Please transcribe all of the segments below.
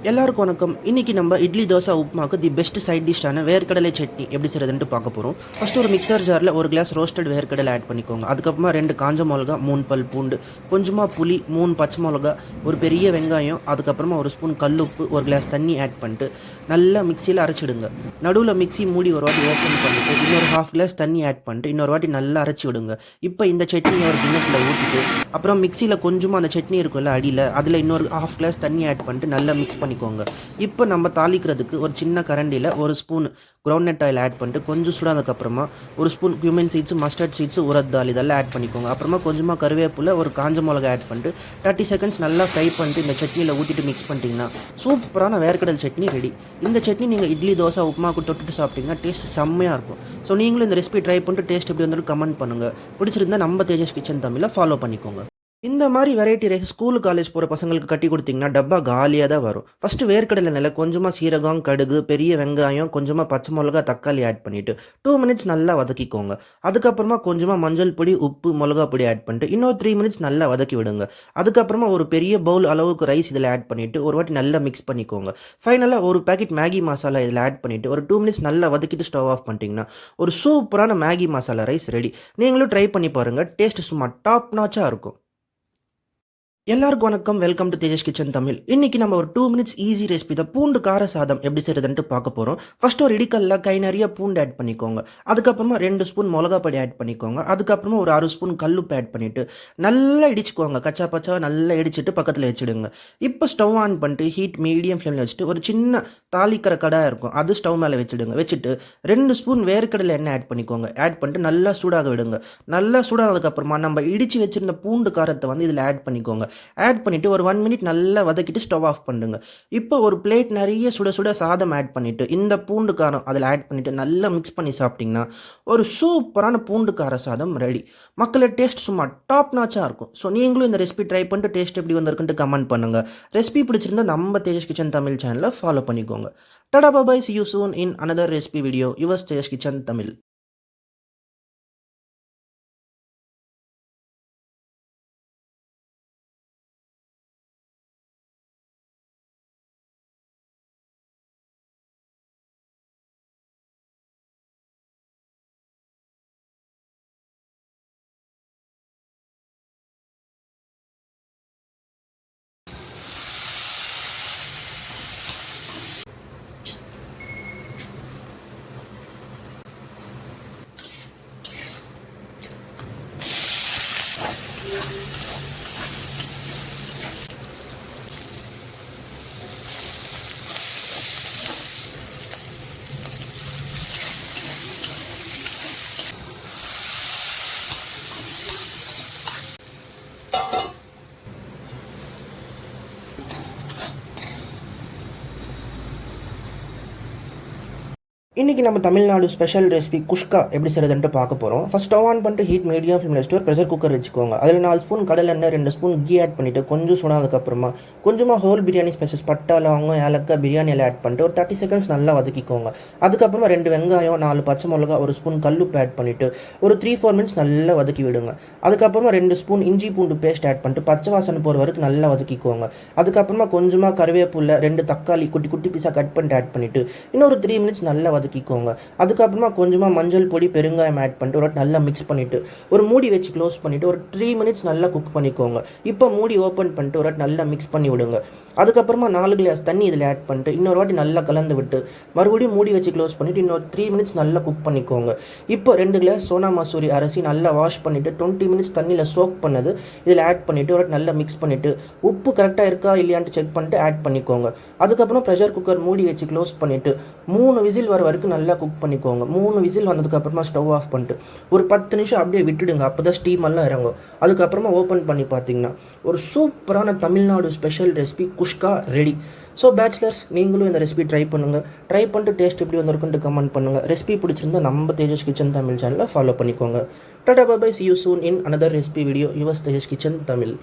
எல்லாருக்கும் வணக்கம். இன்றைக்கி நம்ம இட்லி தோசை உப்புமாக்கு தி பெஸ்ட் சைட் டிஷ்ஷான வேர்க்கடலை சட்னி எப்படி செய்கிறதுன்ட்டு பார்க்க போகிறோம். ஃபஸ்ட்டு ஒரு மிக்சர் ஜாரில் ஒரு கிளாஸ் ரோஸ்டட் வேர்க்கடலை ஆட் பண்ணிக்கோங்க. அதுக்கப்புறமா 2 காஞ்ச மிளகா, 3 பல் பூண்டு, கொஞ்சமாக புளி, 3 பச்சை மிளகா, ஒரு பெரிய வெங்காயம், அதுக்கப்புறமா ஒரு ஸ்பூன் கல்லுப்பு, ஒரு கிளாஸ் தண்ணி ஆட் பண்ணிட்டு நல்லா மிக்சியில் அரைச்சிடுங்க. நடுவில் மிக்சி மூடி ஒரு வாட்டி ஓப்பன் பண்ணிவிட்டு இன்னொரு ½ கிளாஸ் தண்ணி ஆட் பண்ணிட்டு இன்னொரு வாட்டி நல்லா அரைச்சி விடுங்க. இப்போ இந்த சட்னி ஒரு கிண்ணத்தில் ஊற்றிட்டு அப்புறம் மிக்சியில் கொஞ்சமாக அந்த சட்னி இருக்குல்ல அடியில், அதில் இன்னொரு ½ கிளாஸ் தண்ணி ஆட் பண்ணிட்டு நல்லா மிக்ஸ் பண்ணிக்கோங்க. இப்போ நம்ம தாளிக்கிறதுக்கு ஒரு சின்ன கரண்டியில் ஒரு ஸ்பூன் கிரவுண்ட்நட் ஆயில் ஆட் பண்ணிட்டு கொஞ்சம் சூடானதுக்கப்புறமா ஒரு spoon cumin seeds, mustard seeds, urad dal இதெல்லாம் ஆட் பண்ணிக்கோங்க. அப்புறமா கொஞ்சமாக கருவேப்பிலை, ஒரு காஞ்ச மிளகா ஆட் பண்ணிட்டு 30 செகண்ட்ஸ் நல்லா ஃப்ரை பண்ணிட்டு இந்த சட்னியில் ஊற்றிட்டு மிக்ஸ் பண்ணிட்டீங்கன்னா சூப்பரான வேர்க்கடல் சட்னி ரெடி. இந்த சட்னி நீங்கள் இட்லி, தோசை, உப்புமாவுக்கு தொட்டுட்டு சாப்பிட்டீங்கன்னா டேஸ்ட் செம்மையாக இருக்கும். ஸோ நீங்களும் இந்த ரெசிபி ட்ரை பண்ணிட்டு டேஸ்ட் எப்படி வந்துட்டு கமெண்ட் பண்ணுங்கள். பிடிச்சிருந்தா நம்ம தேஜஸ் கிச்சன் தமிழில் ஃபாலோ பண்ணிக்கோங்க. இந்த மாதிரி வெரைட்டி ரைஸ் ஸ்கூல் காலேஜ் போகிற பசங்களுக்கு கட்டி கொடுத்தீங்கன்னா டப்பா காலியாக தான் வரும். ஃபஸ்ட்டு வேர்க்கடலை நிலை கொஞ்சமாக சீரகம், கடுகு, பெரிய வெங்காயம், கொஞ்சமாக பச்சை மிளகா, தக்காளி ஆட் பண்ணிவிட்டு 2 மினிட்ஸ் நல்லா வதக்கிக்கோங்க. அதுக்கப்புறமா கொஞ்சமாக மஞ்சள் பொடி, உப்பு, மிளகா பொடி ஆட் பண்ணிட்டு இன்னொரு 3 மினிட்ஸ் நல்லா வதக்கி விடுங்க. அதுக்கப்புறமா ஒரு பெரிய பவுல் அளவுக்கு ரைஸ் இதில் ஆட் பண்ணிவிட்டு ஒரு வாட்டி நல்லா மிக்ஸ் பண்ணிக்கோங்க. ஃபைனலாக ஒரு பேக்கெட் மேகி மசாலா இதில் ஆட் பண்ணிவிட்டு ஒரு 2 மினிட்ஸ் நல்லா வதக்கிட்டு ஸ்டவ் ஆஃப் பண்ணிட்டீங்கன்னா ஒரு சூப்பரான மேகி மசாலா ரைஸ் ரெடி. நீங்களும் ட்ரை பண்ணி பாருங்கள். டேஸ்ட் சும்மா டாப் நாச்சாக இருக்கும். எல்லாருக்கும் வணக்கம். Welcome to Tejas kitchen Tamil. இன்றைக்கி நம்ம ஒரு 2 மினிட்ஸ் ஈஸி ரெசிபி தான் பூண்டு கார சாதம் எப்படி செய்கிறதுன்ட்டு பார்க்க போகிறோம். ஃபஸ்ட்டு ஒரு இடிக்கல்ல கை நிறைய பூண்டு ஆட் பண்ணிக்கோங்க. அதுக்கப்புறமா 2 ஸ்பூன் மிளகா பொடி ஆட் பண்ணிக்கோங்க. அதுக்கப்புறமா ஒரு 6 ஸ்பூன் கல்லுப்பு ஆட் பண்ணிவிட்டு நல்லா இடிச்சுக்கோங்க. கச்சா பச்சா நல்லா இடிச்சிட்டு பக்கத்தில் வச்சுடுங்க. இப்போ ஸ்டவ் ஆன் பண்ணிட்டு ஹீட் மீடியம் ஃப்ளேமில் வச்சுட்டு ஒரு சின்ன தாளிக்கிற கடாய் இருக்கும், அது ஸ்டவ் மேலே வச்சுடுங்க. வச்சுட்டு 2 ஸ்பூன் வேர்க்கடலை எண்ணெய் ஆட் பண்ணிக்கோங்க. ஆட் பண்ணிட்டு நல்லா சூடாக விடுங்க. நல்லா சூடானதுக்கப்புறமா நம்ம இடித்து வச்சுருந்த பூண்டு காரத்தை வந்து இதில் ஆட் பண்ணிக்கோங்க. ஆட் பண்ணிவிட்டு ஒரு 1 மினிட் நல்லா வதக்கிட்டு ஸ்டவ் ஆஃப் பண்ணுங்க. இப்போ ஒரு பிளேட் நிறைய சுட சுட சாதம் ஆட் பண்ணிவிட்டு இந்த பூண்டு காரம் அதில் ஆட் பண்ணிவிட்டு நல்லா மிக்ஸ் பண்ணி சாப்பிட்டிங்கன்னா ஒரு சூப்பரான பூண்டு கார சாதம் ரெடி. மக்களோட டேஸ்ட் சும்மா டாப் நாச்சாக இருக்கும். ஸோ நீங்களும் இந்த ரெசிபி ட்ரை பண்ணிட்டு டேஸ்ட் எப்படி வந்திருக்குன்ட்டு கமெண்ட் பண்ணுங்கள். ரெசிபி பிடிச்சிருந்தா நம்ம தேஜஸ் கிச்சன் தமிழ் சேனலை ஃபாலோ பண்ணிக்கோங்க. Tata bye, see you soon in another recipe video. Yours Tejas kitchen Tamil. இன்றைக்கி நம்ம தமிழ்நாடு ஸ்பெஷல் ரெசிபி குஷ்கா எப்படி செய்கிறதுன்ட்டு பார்க்க போகிறோம். ஃபஸ்ட் ஸ்டவ் ஆன் பண்ணிட்டு ஹீட் மீடியம் ஃப்ளேமில் வச்சுட்டு ஒரு ப்ரெஷர் குக்கர் வச்சுக்கோங்க. அதில் 4 ஸ்பூன் கடலை எண்ணெய், 2 ஸ்பூன் கீ ஆட் பண்ணிவிட்டு கொஞ்சம் சூடானதுக்கப்புறமா கொஞ்சமாக ஹோல் பிரியாணி ஸ்பைசஸ், பட்டை, லவங்கம், ஏலக்காய், பிரியாணி எல்லாம் ஆட் பண்ணிட்டு ஒரு 30 செகண்ட்ஸ் நல்லா வதக்கிக்கோங்க. அதுக்கப்புறமா 2 வெங்காயம், 4 பச்சை மிளகா, ஒரு ஸ்பூன் கல்லுப்பு ஆட் பண்ணிவிட்டு ஒரு 3-4 மினிட்ஸ் நல்லா வதக்கி விடுங்க. அதுக்கப்புறமா 2 ஸ்பூன் இஞ்சி பூண்டு பேஸ்ட் ஆட் பண்ணிட்டு பச்சை வாசனை போகிற வரைக்கும் நல்லா வதக்கிக்கோங்க. அதுக்கப்புறமா கொஞ்சமாக கருவேப்பிலை, 2 தக்காளி குட்டி குட்டி பீஸாக கட் பண்ணிட்டு ஆட் பண்ணிவிட்டு இன்னொரு 3 மினிட்ஸ் நல்லா வதக்கிக்கோங்க. அதுக்கப்புறமா கொஞ்சமாக மஞ்சள் பொடி, பெருங்காயம் ஆட் பண்ணிட்டு ஒரு நல்லா மிக்ஸ் பண்ணிவிட்டு ஒரு மூடி வச்சு க்ளோஸ் பண்ணிவிட்டு ஒரு 3 மினிட்ஸ் நல்லா குக் பண்ணிக்கோங்க. இப்போ மூடி ஓப்பன் பண்ணிட்டு ஒரு நல்லா மிக்ஸ் பண்ணி விடுங்க. அதுக்கப்புறமா 4 கிளாஸ் தண்ணி இதில் ஆட் பண்ணிட்டு இன்னொரு வாட்டி நல்லா கலந்து விட்டு மறுபடியும் மூடி வச்சு க்ளோஸ் பண்ணிவிட்டு இன்னொரு 3 மினிட்ஸ் நல்லா குக் பண்ணிக்கோங்க. இப்போ 2 கிளாஸ் சோனா மசூரி அரிசி நல்லா வாஷ் பண்ணிவிட்டு 20 மினிட்ஸ் தண்ணியில் சோக் பண்ணது இதில் ஆட் பண்ணிவிட்டு ஒரு நல்லா மிக்ஸ் பண்ணிவிட்டு உப்பு கரெக்டாக இருக்கா இல்லையான்ட்டு செக் பண்ணிட்டு ஆட் பண்ணிக்கோங்க. அதுக்கப்புறம் ப்ரெஷர் குக்கர் மூடி வச்சு க்ளோஸ் பண்ணிவிட்டு 3 விசில் வர வரைக்கும் நல்லா குக் பண்ணிக்கோங்க. 3 விசில் வந்ததுக்கப்புறமா ஸ்டவ் ஆஃப் பண்ணிட்டு ஒரு 10 நிமிஷம் அப்படியே விட்டுடுங்க. அப்போ தான் ஸ்டீம் எல்லாம் இறங்கும். அதுக்கப்புறமா ஓப்பன் பண்ணி பார்த்தீங்கன்னா ஒரு சூப்பரான Tamil Nadu special recipe kuska ready. So bachelors, நீங்களும் இந்த ரெசிபி ட்ரை பண்ணுங்கள். ட்ரை பண்ணிட்டு டேஸ்ட் எப்படி வந்திருக்குன்ட்டு கமெண்ட் பண்ணுங்கள். ரெசிபி பிடிச்சிருந்தா நம்ம தேஜஸ் கிச்சன் தமிழ் சேனலை ஃபாலோ பண்ணிக்கோங்க. Tata bye, see you soon in another recipe video. Yours Tejas kitchen Tamil.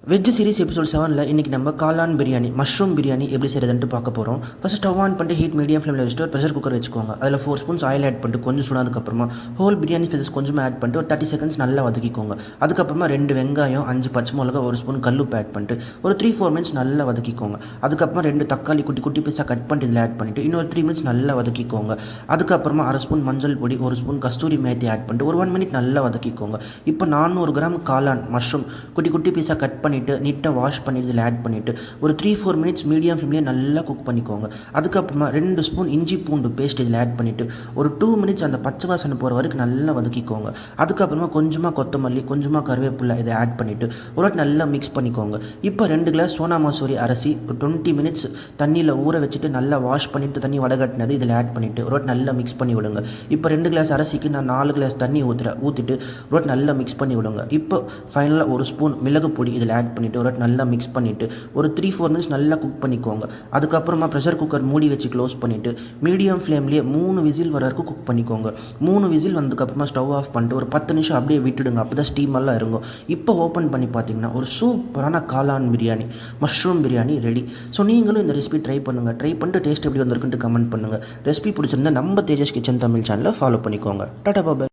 Veg series episode 7ல் இன்றைக்கி நம்ம காளான் பிரியாணி மஷ்ரூம் பிரியாணி எப்படி செய்கிறதுன்ட்டு பார்க்க போகிறோம். ஃபஸ்ட் ஸ்டவ் ஆன் பண்ணிட்டு ஹீட் மீடியம் ஃப்ளேமில் வச்சுட்டு ஒரு ப்ரெஷர் குக்கர் வச்சுக்கோங்க. அதில் 4 ஸ்பூன்ஸ் ஆயில் ஆட் பண்ணிட்டு கொஞ்சம் சூடானதுக்கப்புறமா ஹோல் பிரியாணி ஸ்பைசஸ் கொஞ்சமாக ஆட் பண்ணிட்டு ஒரு 30 செகண்ட்ஸ் நல்லா வதக்கிக்கோங்க. அதுக்கப்புறமா 2 வெங்காயம் 5 பச்சை மிளகா 1 ஸ்பூன் கல்லுப்பு ஆட் பண்ணிட்டு ஒரு 3-4 மினிட்ஸ் நல்லா வதக்கிக்கோங்க. அதுக்கப்புறமா 2 தக்காளி குட்டி குட்டி பீஸாக கட் பண்ணிட்டு இதில் ஆட் பண்ணிவிட்டு இன்னொரு 3 மினிட்ஸ் நல்லா வதக்கிக்கோங்க. அதுக்கப்புறமா 1/2 ஸ்பூன் மஞ்சள் பொடி 1 ஸ்பூன் கஸ்தூரி மேத்தி ஆட் பண்ணிட்டு ஒரு 1 மினிட் நல்லா வதக்கிக்கோங்க. இப்போ 400 கிராம் காளான் மஷ்ரூம் குட்டி குட்டி பீஸாக கட் பண்ணிவிட்டு நீட்டாக வாஷ் பண்ணி இதில் ஆட் பண்ணிவிட்டு ஒரு 3-4 மினிட்ஸ் மீடியம் ஃப்ளேம்லேயே நல்லா குக் பண்ணிக்கோங்க. அதுக்கப்புறமா 2 ஸ்பூன் இஞ்சி பூண்டு பேஸ்ட் இதில் ஆட் பண்ணிவிட்டு ஒரு 2 மினிட்ஸ் அந்த பச்சை வாசனை போகிற வரைக்கும் நல்லா வதக்கிக்கோங்க. அதுக்கப்புறமா கொஞ்சமாக கொத்தமல்லி கொஞ்சமாக கருவேப்பிலை இதை ஆட் பண்ணிவிட்டு ஒரு வாட்டி நல்லா மிக்ஸ் பண்ணிக்கோங்க. இப்போ 2 கிளாஸ் சோனா மசூரி அரிசி ஒரு 20 மினிட்ஸ் தண்ணியில் ஊற வச்சுட்டு நல்லா வாஷ் பண்ணிவிட்டு தண்ணி வடகட்டினது இதில் ஆட் பண்ணிவிட்டு ஒரு வாட்டி நல்லா மிக்ஸ் பண்ணி விடுங்க. இப்போ 2 கிளாஸ் அரிசிக்கு நான் 4 கிளாஸ் தண்ணி ஊற்றிட்டு ஒரு வாட்டி நல்லா மிக்ஸ் பண்ணி விடுங்க. இப்போ ஃபைனலாக 1 ஸ்பூன் மிளகு பொடி இதில் ஆட் பண்ணிவிட்டு ஒரு வாட்டி நல்லா மிக்ஸ் பண்ணிவிட்டு ஒரு 3-4 மினிட்ஸ் நல்லா குக் பண்ணிக்கோங்க. அதுக்கப்புறமா ப்ரெஷர் குக்கர் மூடி வச்சு க்ளோஸ் பண்ணிவிட்டு மீடியம் ஃப்ளேம்லேயே 3 விசில் வர வரைக்கும் குக் பண்ணிக்கோங்க. 3 விசில் வந்ததுக்கப்புறமா ஸ்டவ் ஆஃப் பண்ணிட்டு ஒரு 10 நிமிஷம் அப்படியே விட்டுடுங்க. அப்போ தான் ஸ்டீம் எல்லாம் இறங்கும். இப்போ ஓப்பன் பண்ணி பார்த்தீங்கன்னா ஒரு சூப்பரான காளான் biryani mushroom biryani ready. So நீங்களும் இந்த ரெசிபி ட்ரை பண்ணுங்கள். ட்ரை பண்ணிட்டு டேஸ்ட் எப்படி வந்திருக்குன்ட்டு கமெண்ட் பண்ணுங்கள். ரெசிபி பிடிச்சிருந்தா நம்ம தேஜஸ் கிச்சன் தமிழ் சேனலை ஃபாலோ பண்ணிக்கோங்க. டாடா பாய்.